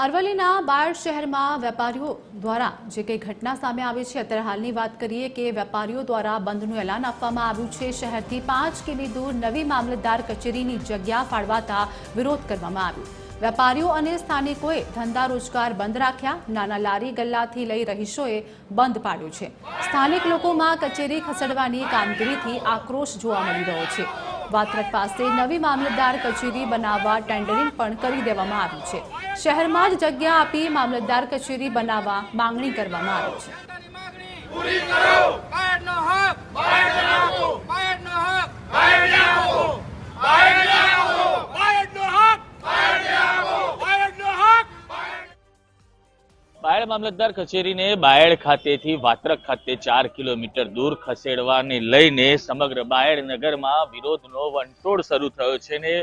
અરવલ્લીના બાયડ શહેરમાં વેપારીઓ દ્વારા જે કંઈ ઘટના સામે આવી છે અત્યારે હાલની વાત કરીએ કે વેપારીઓ દ્વારા બંધનું એલાન આપવામાં આવ્યું છે। શહેરથી 5 કિમી દૂર નવી મામલતદાર કચેરીની જગ્યા ફાળવાતા વિરોધ કરવામાં આવ્યો। વેપારીઓ અને સ્થાનિકોએ ધંધા રોજગાર બંધ રાખ્યા। નાના લારી ગલ્લાથી લઈ રહીશોએ બંધ પાડ્યો છે। સ્થાનિક લોકોમાં કચેરી ખસેડવાની કામગીરીથી આક્રોશ જોવા મળી રહ્યો છે। વાત્રક પાસે નવી મામલતદાર કચેરી બનાવવા ટેન્ડરિંગ પણ કરી દેવામાં આવ્યું છે। શહેરમાં જ જગ્યા આપી મામલતદાર કચેરી બનાવવા માંગણી કરવામાં આવી છે। બાયડ મામલતદાર કચેરીને બાયડ ખાતેથી વાત્રક ખાતે 4 કિલોમીટર દૂર ખસેડવાને લઈને સમગ્ર બાયડ નગરમાં વિરોધનો વંટોળ શરૂ થયો છે ને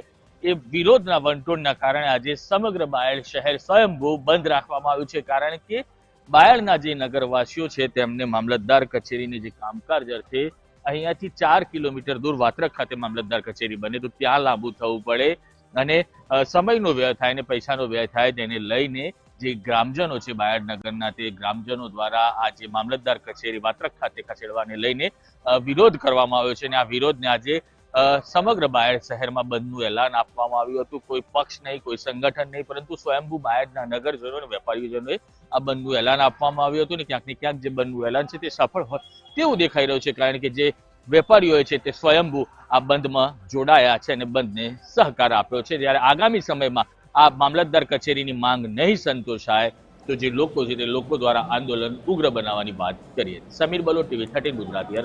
એ વિરોધના વંટોળના કારણે આજે સમગ્ર બાયડ શહેર સ્વયંભૂ બંધ રાખવામાં આવ્યું છે। કારણ કે બાયડના જે નગરવાસીઓ છે તેમને મામલતદાર કચેરીની જે કામકાજ અર્થે અહીંયાથી 4 કિલોમીટર દૂર વાત્રક ખાતે મામલતદાર કચેરી બને તો ત્યાં લાંબુ થવું પડે અને સમયનો વ્યય થાય અને પૈસાનો વ્યય થાય તેને લઈને જે ગ્રામજનો છે બાયડ નગરના તે ગ્રામજનો દ્વારા આ જે મામલતદાર કચેરી વાત્રક ખાતે ખસેડવાને લઈને વિરોધ કરવામાં આવ્યો છે અને આ વિરોધને આજે સમગ્ર બાયડ શહેરમાં બંધનું એલાન આપવામાં આવ્યું હતું। કોઈ પક્ષ નહીં, કોઈ સંગઠન નહીં, પરંતુ સ્વયંભૂ બાયડના નગરજનો અને વેપારીજનોએ આ બંધનું એલાન આપવામાં આવ્યું હતું ને ક્યાંક ને ક્યાંક જે બંધનું એલાન છે તે સફળ હોય તેવું દેખાઈ રહ્યું છે। કારણ કે જે વેપારીઓ છે તે સ્વયંભૂ આ બંધમાં જોડાયા છે અને બંધને સહકાર આપ્યો છે। જ્યારે આગામી સમયમાં આ મામલતદાર કચેરીની માંગ નહીં સંતોષાય તો જે લોકો છે તે લોકો દ્વારા આંદોલન ઉગ્ર બનાવવાની વાત કરીએ। સમીર બલોટ, TV 13 ગુજરાતી।